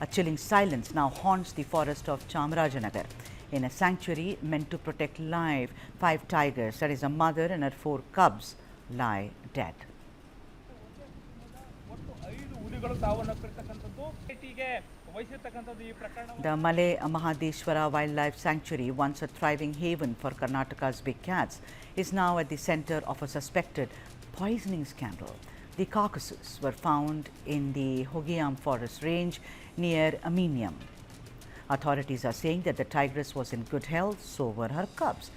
A chilling silence now haunts the forest of Chamarajanagar. In a sanctuary meant to protect life, 5 tigers, that is a mother and her 4 cubs, lie dead. The Malay Mahadeshwara Wildlife Sanctuary, once a thriving haven for Karnataka's big cats, is now at the center of a suspected poisoning scandal. The carcasses were found in the Hogiam forest range near Aminium. Authorities are saying that the tigress was in good health, so were her cubs.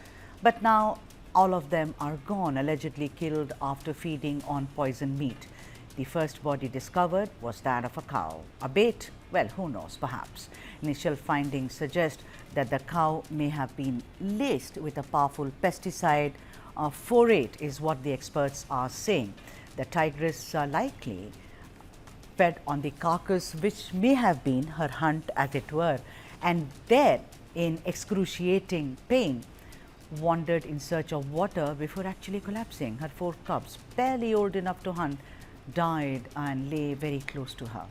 But now all of them are gone, allegedly killed after feeding on poisoned meat. The first body discovered was that of a cow. A bait? Well, who knows, perhaps. Initial findings suggest that the cow may have been laced with a powerful pesticide. Folate is what the experts are saying. The tigress likely fed on the carcass, which may have been her hunt, as it were, and there, in excruciating pain, wandered in search of water before actually collapsing. Her 4 cubs, barely old enough to hunt, died and lay very close to her.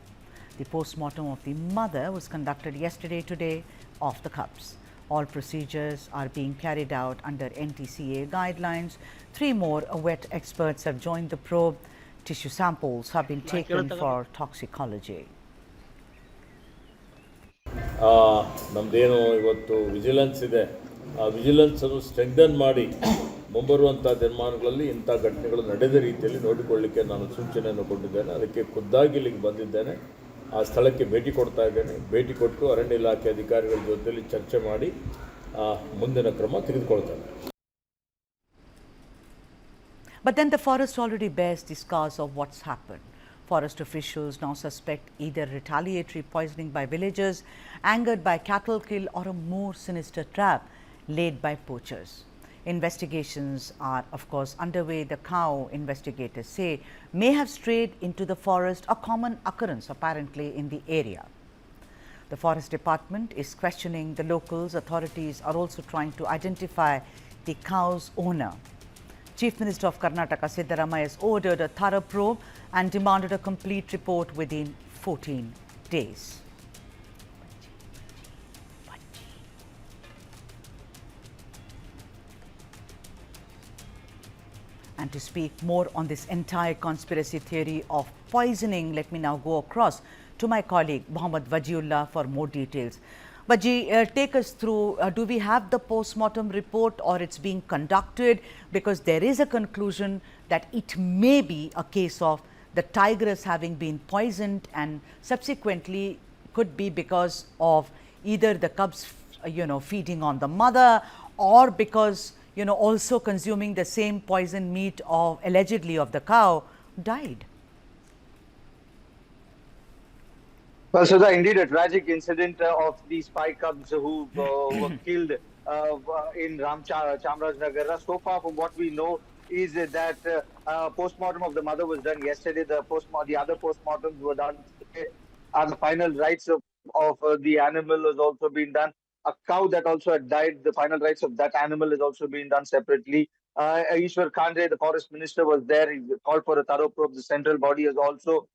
The post-mortem of the mother was conducted today of the cubs. All procedures are being carried out under NTCA guidelines. 3 more vet experts have joined the probe. Tissue samples have been taken for toxicology. ನಮ್ಮದೇನು ಇವತ್ತು vigilance ಇದೆ, ಆ ವಿಜಿಲೆನ್ಸನ್ನು strengthen ಮಾಡಿ ಮುಂಬರುವಂಥ ದಿನಮಾನಗಳಲ್ಲಿ ಇಂಥ ಘಟನೆಗಳು ನಡೆದ ರೀತಿಯಲ್ಲಿ ನೋಡಿಕೊಳ್ಳಲಿಕ್ಕೆ ನಾನು ಸೂಚನೆಯನ್ನು ಕೊಟ್ಟಿದ್ದೇನೆ. ಅದಕ್ಕೆ ಖುದ್ದಾಗಿ ಇಲ್ಲಿಗೆ ಬಂದಿದ್ದೇನೆ. ಆ ಸ್ಥಳಕ್ಕೆ ಭೇಟಿ ಕೊಡ್ತಾ ಇದ್ದೇನೆ. ಭೇಟಿ ಕೊಟ್ಟು ಅರಣ್ಯ ಇಲಾಖೆ ಅಧಿಕಾರಿಗಳ ಜೊತೆಯಲ್ಲಿ ಚರ್ಚೆ ಮಾಡಿ ಮುಂದಿನ ಕ್ರಮ ತೆಗೆದುಕೊಳ್ತೇನೆ. But then the forest already bears the scars of what's happened. Forest officials now suspect either retaliatory poisoning by villagers, angered by cattle kill, or a more sinister trap laid by poachers. Investigations are, of course, underway. The cow, investigators say, may have strayed into the forest, a common occurrence apparently in the area. The forest department is questioning the locals. Authorities are also trying to identify the cow's owner. Chief Minister of Karnataka, Siddaramaiah, has ordered a thorough probe and demanded a complete report within 14 days. And to speak more on this entire conspiracy theory of poisoning, let me now go across to my colleague Mohammad Wajiullah for more details. Vaji, take us through, do we have the post-mortem report or it's being conducted? Because there is a conclusion that it may be a case of the tigress having been poisoned and subsequently could be because of either the cubs, feeding on the mother, or because, also consuming the same poisoned meat of allegedly of the cow, died. Well, so indeed a tragic incident of these 5 cubs who were killed in Chamarajanagar. So far, from what we know, is that post-mortem of the mother was done yesterday. The other post-mortems were done today. The final rites of the animal has also been done. A cow that also had died, the final rites of that animal has also been done separately. Ishwar Khandre, the forest minister, was there. He called for a thorough probe. The central body has also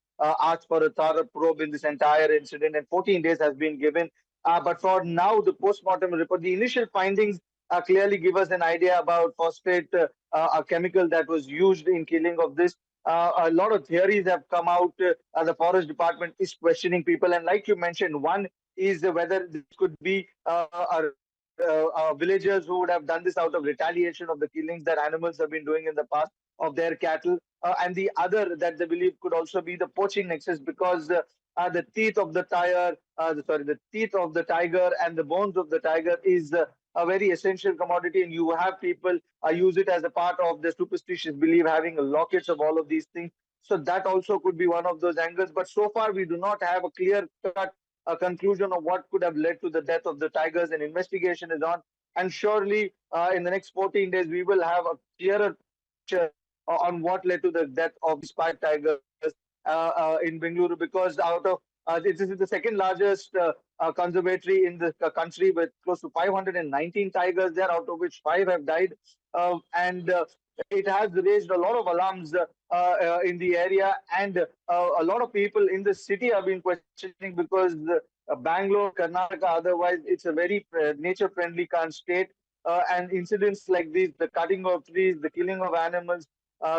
asked for a thorough probe in this entire incident, and 14 days has been given. But for now, the post-mortem report, the initial findings clearly give us an idea about phosphate, a chemical that was used in killing of this. A lot of theories have come out. The forest department is questioning people, and like you mentioned, one is whether this could be villagers who would have done this out of retaliation of the killings that animals have been doing in the past of their cattle, and the other that they believe could also be the poaching nexus, because the teeth of the the teeth of the tiger and the bones of the tiger is a very essential commodity, and you have people use it as a part of the superstitious belief, having lockets of all of these things. So that also could be one of those angles. But so far, we do not have a clear-cut conclusion of what could have led to the death of the tigers, and investigation is on. And surely, in the next 14 days, we will have a clearer picture on what led to the death of these 5 tigers in Bengaluru, because out of this is the second largest conservatory in the country with close to 519 tigers there, out of which 5 have died. And it has raised a lot of alarms in the area, and a lot of people in the city have been questioning because Bangalore, Karnataka, otherwise, it's a very nature-friendly state, and incidents like these, the cutting of trees, the killing of animals,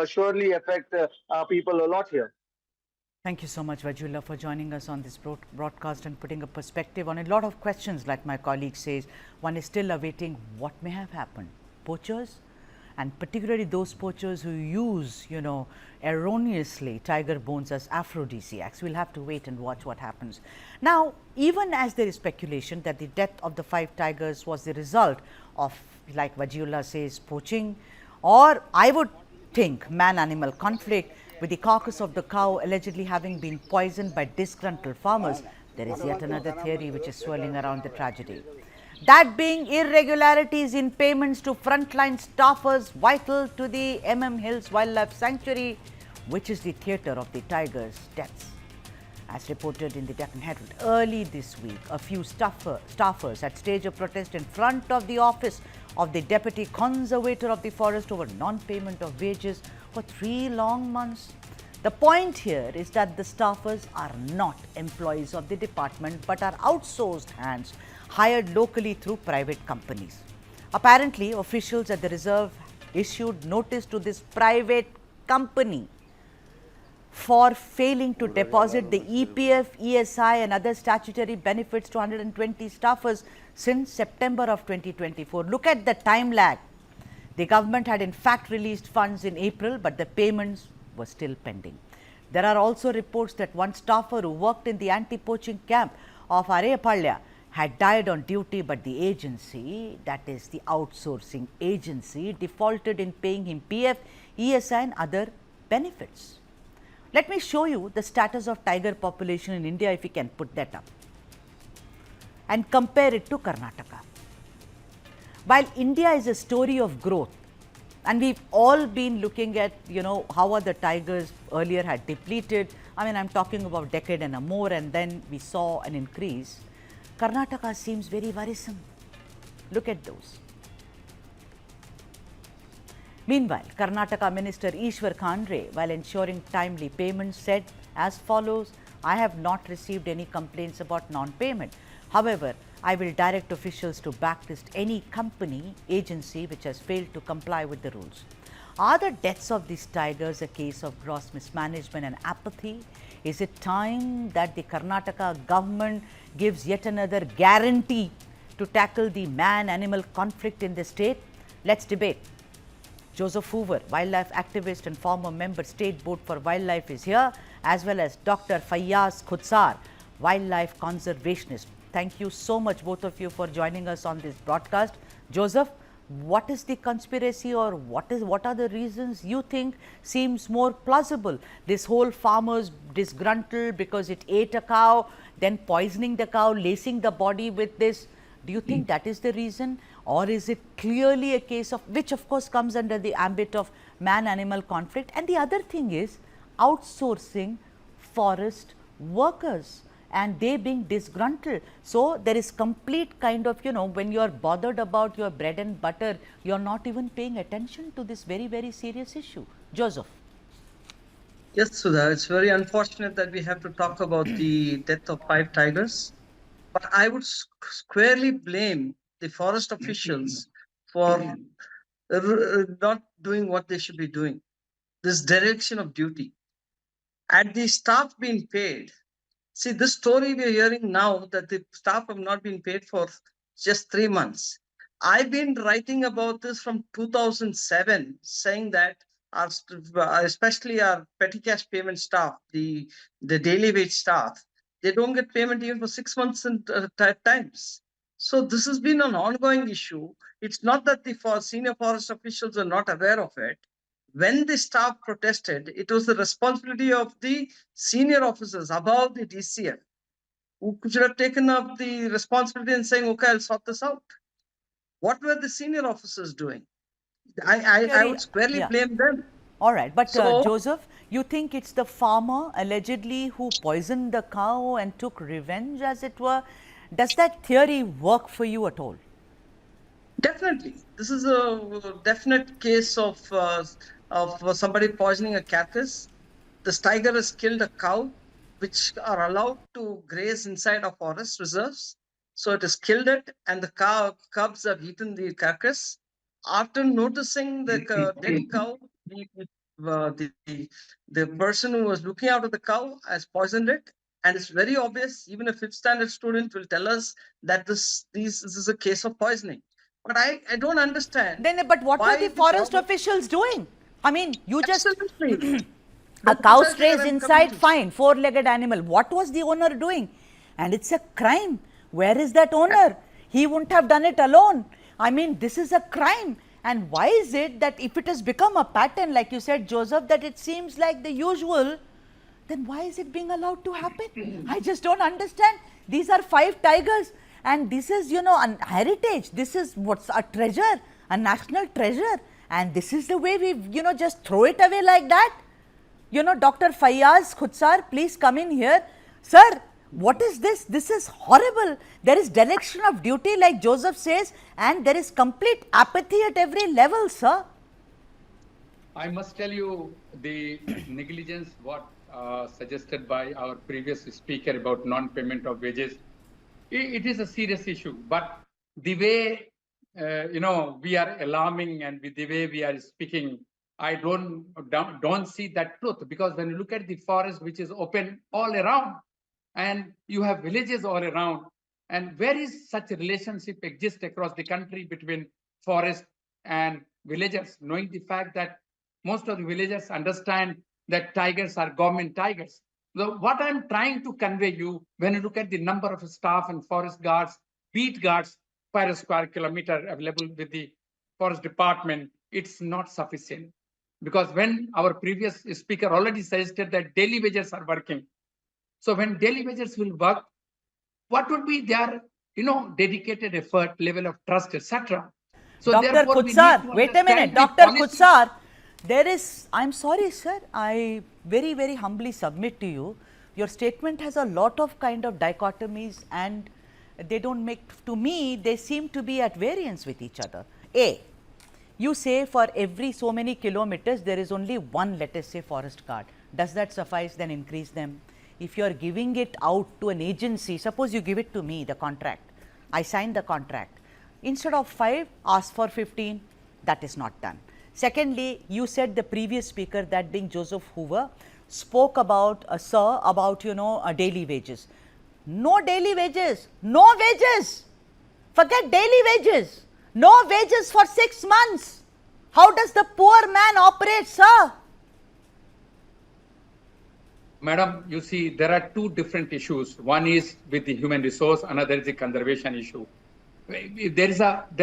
surely affect people a lot here. Thank you so much, Vajula, for joining us on this broadcast and putting a perspective on a lot of questions. Like my colleague says, one is still awaiting what may have happened. Poachers, and particularly those poachers who use, erroneously tiger bones as aphrodisiacs. We'll have to wait and watch what happens. Now, even as there is speculation that the death of the 5 tigers was the result of, like Vajula says, poaching, or I would think man-animal conflict, with the carcass of the cow allegedly having been poisoned by disgruntled farmers, there is yet another theory which is swirling around the tragedy. That being irregularities in payments to frontline staffers vital to the Hills Wildlife Sanctuary, which is the theatre of the tigers' deaths. As reported in the Deccan Herald early this week, a few staffers had staged a protest in front of the office of the Deputy Conservator of the Forest over non-payment of wages for 3 long months. The point here is that the staffers are not employees of the department but are outsourced hands hired locally through private companies. Apparently, officials at the reserve issued notice to this private company for failing to deposit the EPF, ESI and other statutory benefits to 120 staffers since September of 2024. Look at the time lag. The government had in fact released funds in April, but the payments were still pending. There are also reports that one staffer who worked in the anti-poaching camp of Areyapalya had died on duty, but the agency, that is the outsourcing agency, defaulted in paying him PF, ESI and other benefits. Let me show you the status of tiger population in India, if we can put that up, and compare it to Karnataka. While India is a story of growth, and we've all been looking at, how are the tigers earlier had depleted. I mean, I'm talking about decade and a more, and then we saw an increase. Karnataka seems very worrisome. Look at those. Meanwhile, Karnataka Minister Ishwar Khandre, while ensuring timely payments, said as follows: I have not received any complaints about non-payment. However, I will direct officials to backlist any company, agency which has failed to comply with the rules. Are the deaths of these tigers a case of gross mismanagement and apathy? Is it time that the Karnataka government gives yet another guarantee to tackle the man-animal conflict in the state? Let's debate. Joseph Hoover, wildlife activist and former member State Board for Wildlife, is here, as well as Dr. Fayyaz Khudsar, wildlife conservationist. Thank you so much, both of you, for joining us on this broadcast. Joseph, what is the conspiracy, or what are the reasons you think seems more plausible? This whole farmers disgruntled because it ate a cow, then poisoning the cow, lacing the body with this. Do you think that is the reason, or is it clearly a case of, which of course comes under the ambit of man-animal conflict? And the other thing is outsourcing forest workers and they being disgruntled. So there is complete kind of, when you are bothered about your bread and butter, you are not even paying attention to this very, very serious issue. Joseph. Yes, Sudha, it's very unfortunate that we have to talk about the death of 5 tigers. But I would squarely blame the forest officials for not doing what they should be doing. This dereliction of duty. Had the staff been paid, see, this story we are hearing now that the staff have not been paid for just 3 months. I've been writing about this from 2007, saying that especially our petty cash payment staff, the daily wage staff, they don't get payment even for 6 months at times. So this has been an ongoing issue. It's not that the senior forest officials are not aware of it. When the staff protested, it was the responsibility of the senior officers above the DCF who should have taken up the responsibility and saying, okay, I'll sort this out. What were the senior officers doing? I would squarely blame them. All right, but Joseph, you think it's the farmer allegedly who poisoned the cow and took revenge, as it were? Does that theory work for you at all? Definitely, this is a definite case of somebody poisoning a carcass. This tiger has killed a cow, which are allowed to graze inside our forest reserves. So it has killed it, and the cow cubs have eaten the carcass. After noticing the dead cow, the person who was looking after the cow has poisoned it, and it's very obvious. Even a fifth standard student will tell us that this is a case of poisoning. But I don't understand Then, but what were the why the forest forest. officials doing? I mean, you just Absolutely. a That's cow precisely what strays I'm coming inside, to. fine, four-legged animal. What was the owner doing? And it's a crime. Where is that owner? He wouldn't have done it alone. I mean, this is a crime. And why is it that if it has become a pattern, like you said, Joseph, that it seems like the usual, then why is it being allowed to happen? I just don't understand. These are 5 tigers, and this is, you know, a heritage. This is what's a treasure, a national treasure, and this is the way we, you know, just throw it away like that. You know, Dr. Fayyaz Khudsar, please come in here. Sir, what is this? This is horrible. There is dereliction of duty, like Joseph says, and there is complete apathy at every level, sir. I must tell you the negligence what suggested by our previous speaker about non-payment of wages. It is a serious issue, but the way we are alarming and with the way we are speaking, I don't see that truth, because when you look at the forest which is open all around, and you have villages all around, and where is such a relationship exist across the country between forest and villagers, knowing the fact that most of the villagers understand that tigers are government tigers. So what I'm trying to convey you, when you look at the number of staff and forest guards, beat guards per square kilometer available with the forest department, it's not sufficient. Because when our previous speaker already suggested that daily wages are working, so when daily wages will work, what would be their dedicated effort, level of trust, etc. So Dr. therefore, we need Khudsar, to wait a minute. understand the Dr. policy. Khudsar, there is, I'm sorry, sir, I very, very humbly submit to you. Your statement has a lot of kind of dichotomies, and they don't make, to me, they seem to be at variance with each other. A, you say for every so many kilometers, there is only one, let us say, forest guard. Does that suffice? Then increase them. If you are giving it out to an agency, suppose you give it to me, the contract, I sign the contract. Instead of 5, ask for 15, that is not done. Secondly, you said the previous speaker, that being Joseph Hoover, spoke about, sir, about, daily wages. No daily wages, no wages. Forget daily wages, no wages for 6 months. How does the poor man operate, sir? Madam, you see, there are two different issues. One is with the human resource, another is the conservation issue. There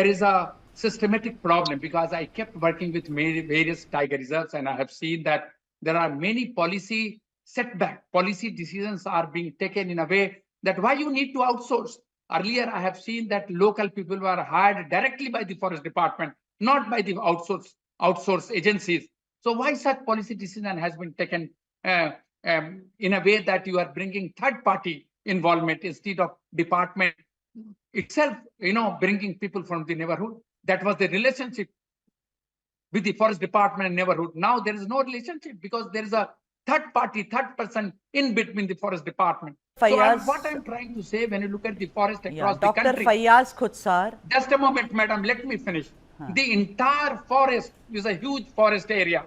is a systematic problem, because I kept working with various tiger reserves, and I have seen that there are many policy setback. Policy decisions are being taken in a way that why you need to outsource. Earlier, I have seen that local people were hired directly by the forest department, not by the outsource agencies. So why such policy decision has been taken in a way that you are bringing third party involvement instead of department itself, bringing people from the neighborhood? That was the relationship with the forest department and neighborhood. Now there is no relationship, because there is a third party, third person in between the forest department. So what I'm trying to say, when you look at the forest across the Dr. country. Fayyaz Khudsar. Just a moment, madam, let me finish. The entire forest is a huge forest area,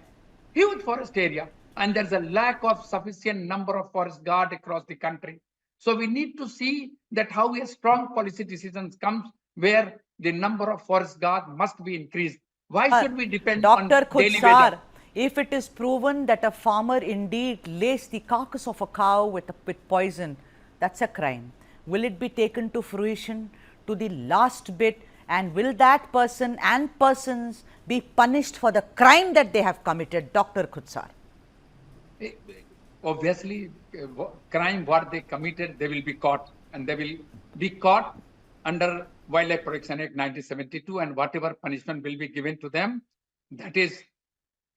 and there's a lack of sufficient number of forest guard across the country. So we need to see that how a strong policy decisions comes where the number of forest guard must be increased. Why should we depend on Dr. daily Khudsar, wages? if it is proven that a farmer indeed laced the carcass of a cow with poison, that's a crime. Will it be taken to fruition to the last bit, and will that person and persons be punished for the crime that they have committed, Dr. Khudsar? Obviously, crime what they committed, they will be caught, and they will be caught under Wildlife Protection Act 1972, and whatever punishment will be given to them, that is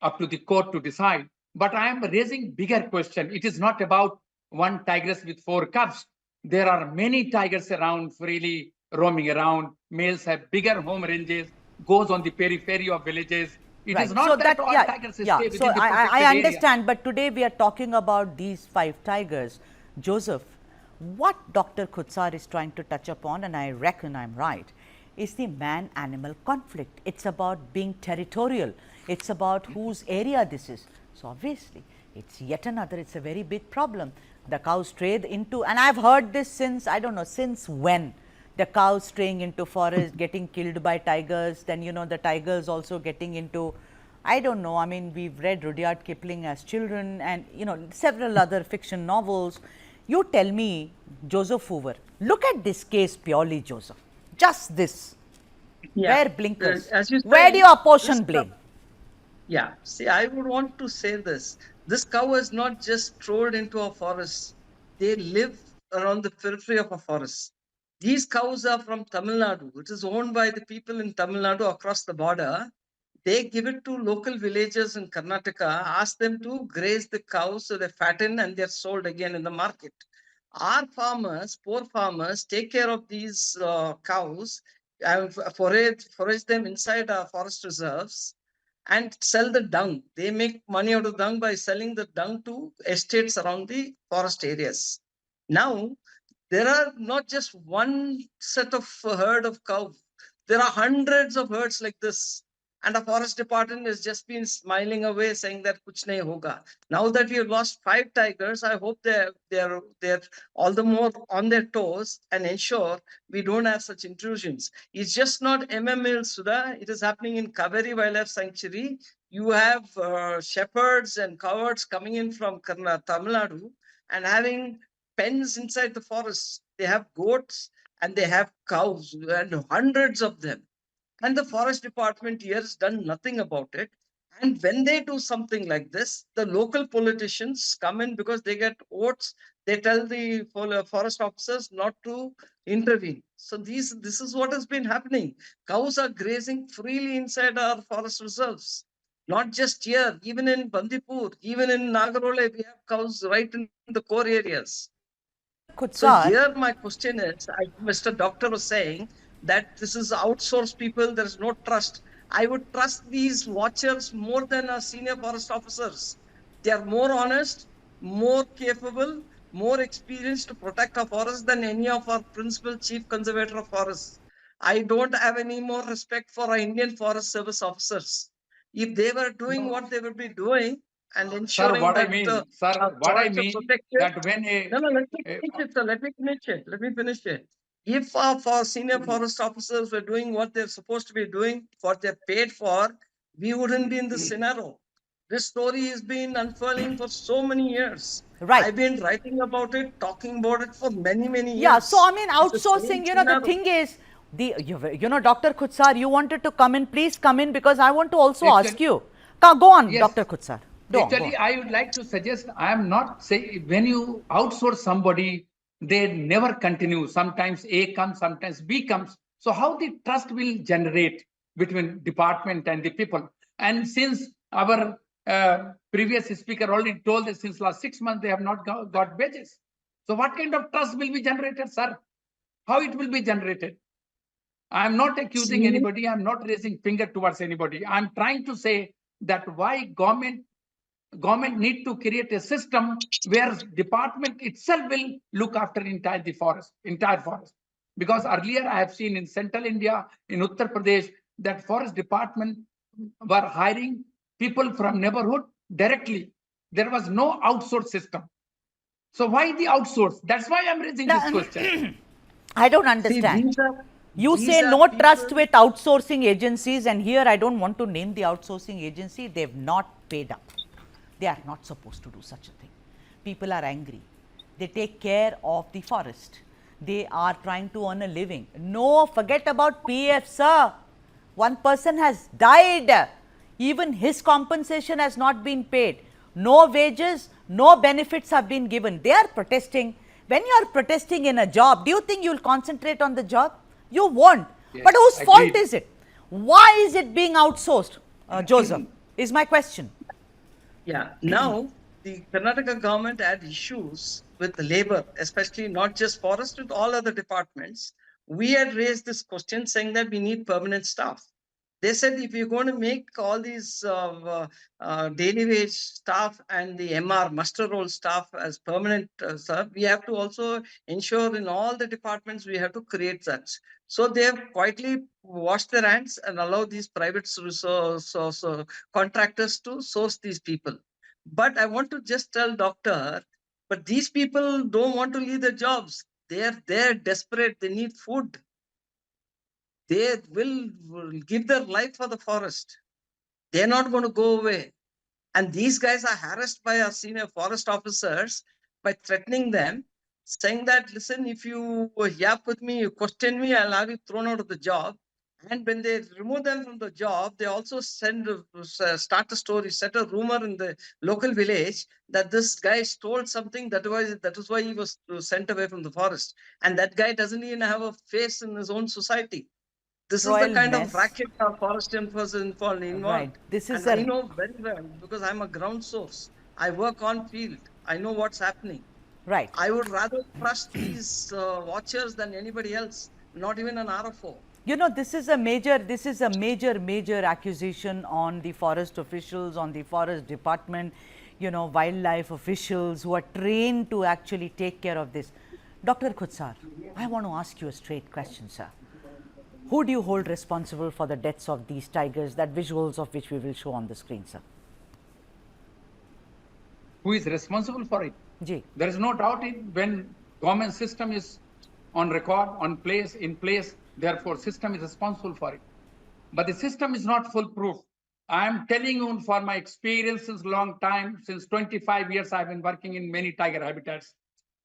up to the court to decide. But I am raising bigger question. It is not about one tigress with 4 cubs. There are many tigers around freely roaming around. Males have bigger home ranges, goes on the periphery of villages. It is Right. not So that all tigers stay yeah. within So the protected I area. understand, but today we are talking about these 5 tigers. Joseph, what Dr. Khutsar is trying to touch upon, and I reckon I'm right, is the man-animal conflict. It's about being territorial. It's about whose area this is. So obviously, it's yet another, it's a very big problem. The cows strayed into, and I've heard this since, I don't know, since when? The cows straying into forest, getting killed by tigers, then the tigers also getting into, I don't know, I mean, we've read Rudyard Kipling as children and several other fiction novels. You tell me, Joseph Hoover, look at this case purely, Joseph, just this. Yeah. Where blinkers? As you Where say, do you apportion this blame? Yeah, see, I would want to say this. This cow is not just strolled into a forest. They live around the periphery of a forest. These cows are from Tamil Nadu. It is owned by the people in Tamil Nadu across the border. They give it to local villagers in Karnataka, ask them to graze the cows so they fatten and they're sold again in the market. Our farmers, poor farmers, take care of these cows and forage them inside our forest reserves and sell the dung. They make money out of dung by selling the dung to estates around the forest areas. Now, there are not just one set of herd of cow. There are hundreds of herds like this. And the forest department has just been smiling away, saying that kuch nahi hoga. Now that we have lost 5 tigers, I hope they're all the more on their toes and ensure we don't have such intrusions. It's just not MML, Sudha. It is happening in Kaveri Wildlife Sanctuary. You have shepherds and cowards coming in from Tamil Nadu and having pens inside the forest. They have goats and they have cows and hundreds of them. And the forest department here has done nothing about it. And when they do something like this, the local politicians come in because they get votes. They tell the forest officers not to intervene. So this is what has been happening. Cows are grazing freely inside our forest reserves. Not just here, even in Bandipur, even in Nagarole, we have cows right in the core areas. So Khutsar, here my question is, Mr. Doctor was saying that this is outsourced people, there is no trust. I would trust these watchers more than our senior forest officers. They are more honest, more capable, more experienced to protect our forests than any of our principal chief conservator of forests. I don't have any more respect for our Indian Forest Service officers. If they were doing what they would be doing and Sir, ensuring what I that mean, sir, our what I forests are mean protected. that when No, let me a finish it, sir. Let me finish it. Let me finish it. If our senior forest officers were doing what they're supposed to be doing, what they're paid for, we wouldn't be in this scenario. This story has been unfurling for so many years. right. I've been writing about it, talking about it for many, many Yeah, so years. I mean, It's the same outsourcing, the scenario. thing is, Dr. Khutsar, you wanted to come in, please come in because I want to also ask actually, you. Go on, yes, Dr. Khutsar. Go on, go on. actually, I would like to suggest, I am not saying when you outsource somebody, they never continue. Sometimes A comes, sometimes B comes. So how the trust will generate between department and the people? And since our previous speaker already told us since last 6 months, they have not got wages. So what kind of trust will be generated, sir? How it will be generated? I am not accusing See, anybody. I am not raising finger towards anybody. I am trying to say that why government need to create a system where department itself will look after entire forest. Because earlier I have seen in central India, in Uttar Pradesh, that forest department were hiring people from neighborhood directly. There was no outsource system. So why the outsource? That's why I'm raising this question. I don't see, understand. You these say are no people. trust with outsourcing agencies, and here I don't want to name the outsourcing agency. They've not paid up. They are not supposed to do such a thing. People are angry. They take care of the forest. They are trying to earn a living. No, forget about PF, sir. One person has died. Even his compensation has not been paid. No wages, no benefits have been given. They are protesting. When you are protesting in a job, do you think you will concentrate on the job? You won't. Yes, but whose fault agreed. is it? Why is it being outsourced? Joseph, is my question. Yeah, now the Karnataka government had issues with the labor, especially not just forest, with all other departments. we had raised this question saying that we need permanent staff. They said if you're going to make all these daily wage staff and the MR muster roll staff as permanent staff, we have to also ensure in all the departments we have to create such. So they have quietly washed their hands and allowed these private contractors to source these people. But I want to just tell doctor, but these people don't want to leave their jobs. They're desperate. They need food. They will give their life for the forest. They're not going to go away. And these guys are harassed by our senior forest officers by threatening them, saying that, listen, if you yap with me, you question me, I'll have you thrown out of the job. And when they remove them from the job, they also start a story, set a rumor in the local village that this guy stole something. That is why he was sent away from the forest. And that guy doesn't even have a face in his own society. This is the kind of racket our forest enforcement involved. Right. This is I know very well because I'm a ground source. I work on field. I know what's happening. Right. I would rather trust these watchers than anybody else, not even an RFO. You know, this is a major accusation on the forest officials, on the forest department, you know, wildlife officials who are trained to actually take care of this. Dr. Khutsar, I want to ask you a straight question, sir. Who do you hold responsible for the deaths of these tigers, that visuals of which we will show on the screen, sir? Who is responsible for it? Ji. There is no doubt when government system is on record, in place, therefore system is responsible for it. But the system is not foolproof. I am telling you for my experience since long time, since 25 years I have been working in many tiger habitats,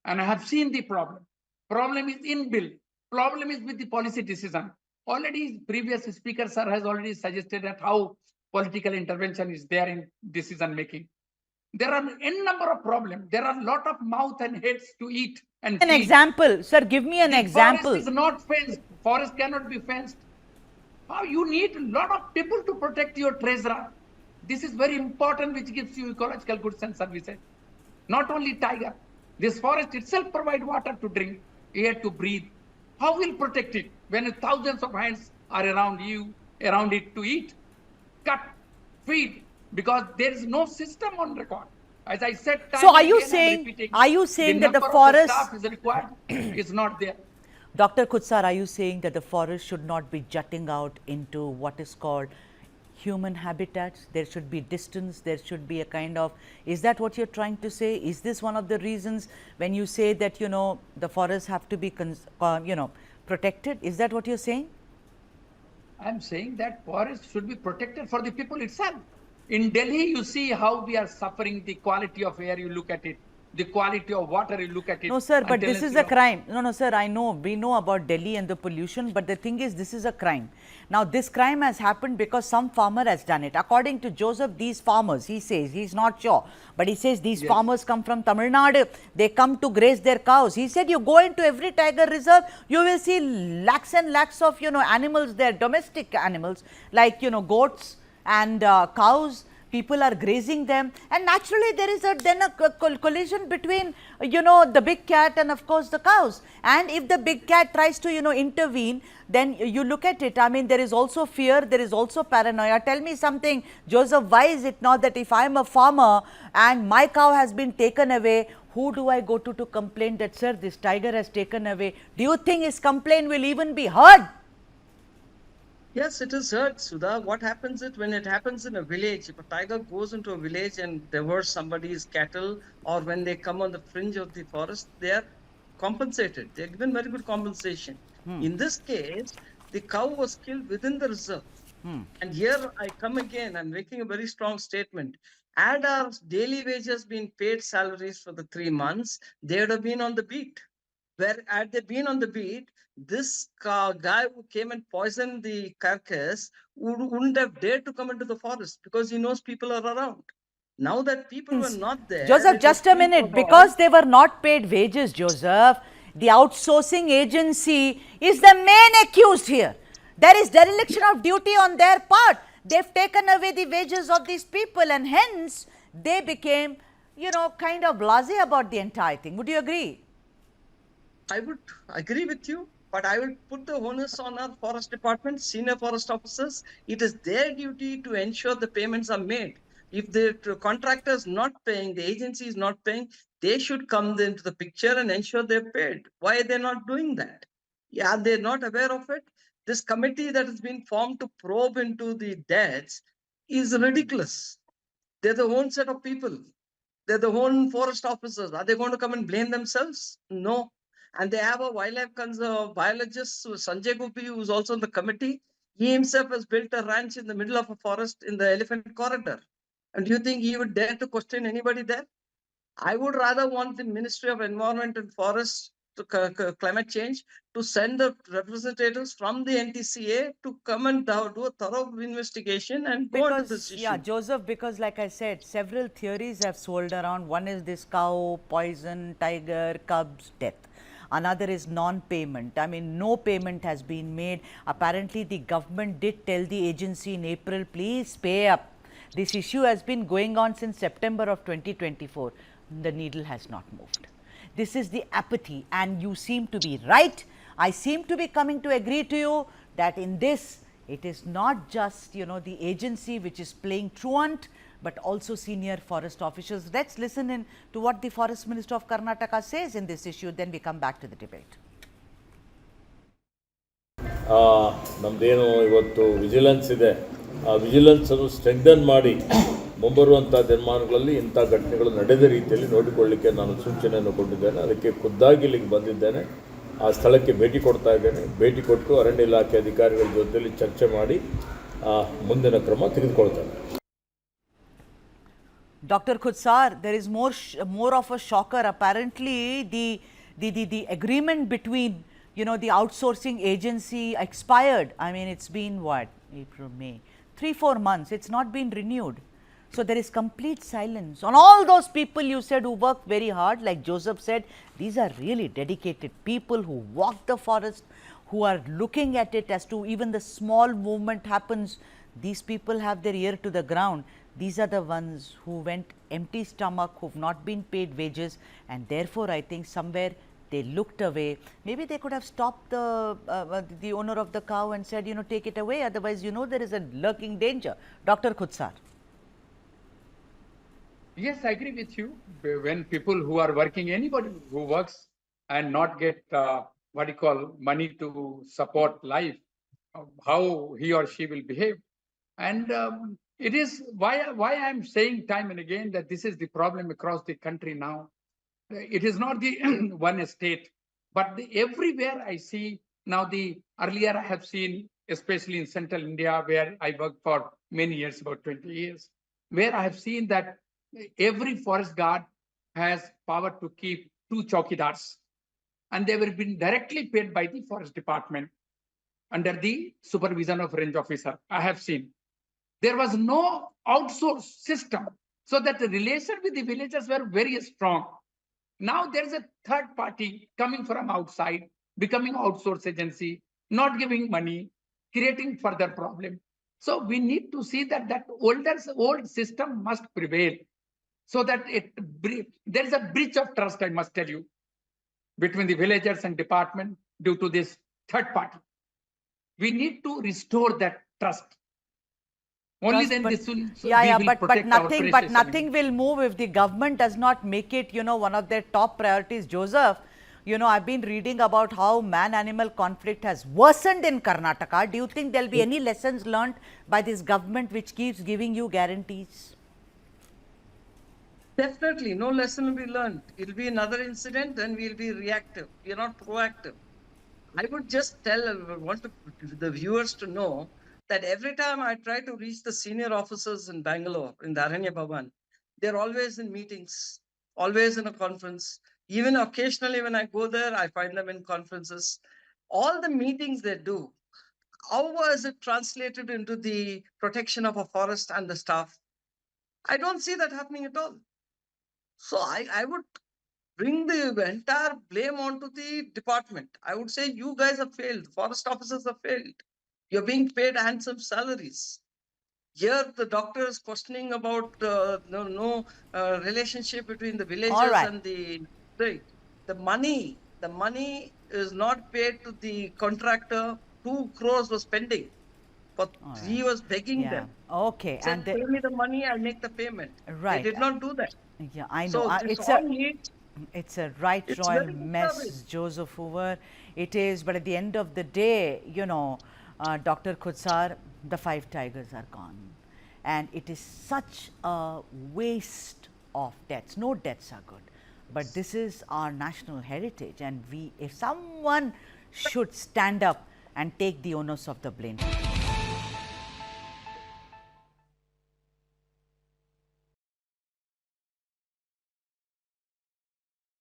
and I have seen the problem. Problem is inbuilt. Problem is with the policy decision. Already previous speaker sir has already suggested that how political intervention is there in decision making. There are n number of problems. There are a lot of mouth and heads to eat and An example, sir, give me an example. Forest is not fenced. Forest cannot be fenced. How you need a lot of people to protect your treasure. This is very important, which gives you ecological goods and services. Not only tiger. This forest itself provide water to drink, air to breathe. How will protect it when thousands of hands are around it to eat, cut, feed, because there is no system on record. As I said, so are you saying that the forest staff is required is not there? Dr. Khutsar, are you saying that the forest should not be jutting out into what is called human habitats? There should be distance, there should be a kind of, is that what you're trying to say? Is this one of the reasons when you say that, you know, the forests have to be, protected? Is that what you're saying? I'm saying that forests should be protected for the people itself. In Delhi, you see how we are suffering the quality of air, you look at it. The quality of water, you look at it. No, sir, but this is a crime. No, sir, I know, we know about Delhi and the pollution, but the thing is, this is a crime. Now, this crime has happened because some farmer has done it. According to Joseph, these farmers, he says, he's not sure, but he says these farmers come from Tamil Nadu, they come to graze their cows. He said, you go into every tiger reserve, you will see lakhs and lakhs of, animals there, domestic animals, like, goats and cows. People are grazing them, and naturally there is then a collision between the big cat and of course the cows. And if the big cat tries to intervene, then you look at it, I mean, there is also fear, there is also paranoia. Tell me something, Joseph, why is it not that if I am a farmer and my cow has been taken away, who do I go to complain that, sir, this tiger has taken away? Do you think his complaint will even be heard? Yes, it is heard, Sudha. What happens is when it happens in a village, if a tiger goes into a village and devours somebody's cattle, or when they come on the fringe of the forest, they are compensated. They are given very good compensation. In this case, the cow was killed within the reserve. And here I come again, I'm making a very strong statement. Had our daily wages been paid salaries for the 3 months, they would have been on the beat. Where had they been on the beat, this guy who came and poisoned the carcass wouldn't have dared to come into the forest because he knows people are around. Now that people were not there. Joseph, just a minute. Because they were not paid wages, Joseph, the outsourcing agency is the main accused here. There is dereliction of duty on their part. They've taken away the wages of these people, and hence they became, kind of blasé about the entire thing. Would you agree? I would agree with you. But I will put the onus on our forest department, senior forest officers. It is their duty to ensure the payments are made. If the contractor is not paying, the agency is not paying, they should come into the picture and ensure they're paid. Why are they not doing that? Yeah, they're not aware of it. This committee that has been formed to probe into the debts is ridiculous. They're the own set of people. They're the own forest officers. Are they going to come and blame themselves? No. And they have a wildlife biologist, Sanjay Gopi, who's also on the committee. He himself has built a ranch in the middle of a forest in the elephant corridor. And do you think he would dare to question anybody there? I would rather want the Ministry of Environment and Forests to climate change to send the representatives from the NTCA to come and do a thorough investigation and go into this issue. Yeah, Joseph, because like I said, several theories have swirled around. One is this cow, poison, tiger, cubs, death. Another is non-payment. I mean, no payment has been made. Apparently, the government did tell the agency in April, please pay up. This issue has been going on since September of 2024. The needle has not moved. This is the apathy, and you seem to be right. I seem to be coming to agree to you that in this, it is not just, the agency which is playing truant, but also senior forest officials. Let's listen in to what the Forest Minister of Karnataka says in this issue, then we come back to the debate. ನಮ್ಮದೇನು ಇವತ್ತು vigilance ಇದೆ, ಆ ವಿಜಿಲೆನ್ಸನ್ನು ಸ್ಟ್ರೆಂಗ್ದನ್ ಮಾಡಿ ಮುಂಬರುವಂಥ ದಿನಮಾನಗಳಲ್ಲಿ ಇಂಥ ಘಟನೆಗಳು ನಡೆದ ರೀತಿಯಲ್ಲಿ ನೋಡಿಕೊಳ್ಳಿಕ್ಕೆ ನಾನು ಸೂಚನೆಯನ್ನು ಕೊಟ್ಟಿದ್ದೇನೆ. ಅದಕ್ಕೆ ಖುದ್ದಾಗಿ ಇಲ್ಲಿಗೆ ಬಂದಿದ್ದೇನೆ. ಆ ಸ್ಥಳಕ್ಕೆ ಭೇಟಿ ಕೊಡ್ತಾ ಇದ್ದೇನೆ. ಭೇಟಿ ಕೊಟ್ಟು ಅರಣ್ಯ ಇಲಾಖೆ ಅಧಿಕಾರಿಗಳ ಜೊತೆಯಲ್ಲಿ ಚರ್ಚೆ ಮಾಡಿ ಮುಂದಿನ ಕ್ರಮ ತೆಗೆದುಕೊಳ್ತೇನೆ. Dr. Khudsar, there is more of a shocker. Apparently, the agreement between the outsourcing agency expired. I mean, it's been what, April, May, 3-4 months. It's not been renewed. So there is complete silence on all those people you said who work very hard. Like Joseph said, these are really dedicated people who walk the forest, who are looking at it as to even the small movement happens. These people have their ear to the ground. These are the ones who went empty stomach, who've not been paid wages, and therefore I think somewhere they looked away. Maybe they could have stopped the owner of the cow and said, take it away. Otherwise, there is a lurking danger. Dr. Khudsar. Yes, I agree with you. When people who are working, anybody who works and not get money to support life, how he or she will behave. And it is why I'm saying time and again that this is the problem across the country now. It is not the one state, but everywhere I see now. Earlier I have seen, especially in central India, where I worked for many years, about 20 years, where I have seen that every forest guard has power to keep 2 chowkidars, and they were being directly paid by the forest department under the supervision of range officer. I have seen there was no outsource system, so that the relation with the villagers were very strong. Now there is a third party coming from outside, becoming outsource agency, not giving money, creating further problem. So we need to see that old system must prevail, so that there is a breach of trust, I must tell you, between the villagers and department due to this third party. We need to restore that trust. Only then this will but nothing will move if the government does not make it one of their top priorities. Joseph, I've been reading about how man-animal conflict has worsened in Karnataka. Do you think there'll be any lessons learned by this government which keeps giving you guarantees? Definitely, no lesson will be learned. It'll be another incident, then we'll be reactive. We're not proactive. I would just want the viewers to know that every time I try to reach the senior officers in Bangalore, in the Aranya Bhavan, they're always in meetings, always in a conference. Even occasionally when I go there, I find them in conferences. All the meetings they do, how was it translated into the protection of a forest and the staff? I don't see that happening at all. So I would bring the entire blame onto the department. I would say you guys have failed. Forest officers have failed. You're being paid handsome salaries. Here, the doctor is questioning about no relationship between the villagers and the money is not paid to the contractor. 2 crores was pending. But All he right. was begging Yeah. them. Okay. Said, And pay me the money, I'll make the payment. Right. They did not do that. Yeah, I know. So this It's all a needs, it's a right it's royal very mess, disturbing. Joseph Hoover. It is, but at the end of the day, you know, Dr. Kutsar, the 5 tigers are gone, and it is such a waste of deaths. No deaths are good, but this is our national heritage, and we, if someone should stand up and take the onus of the blame.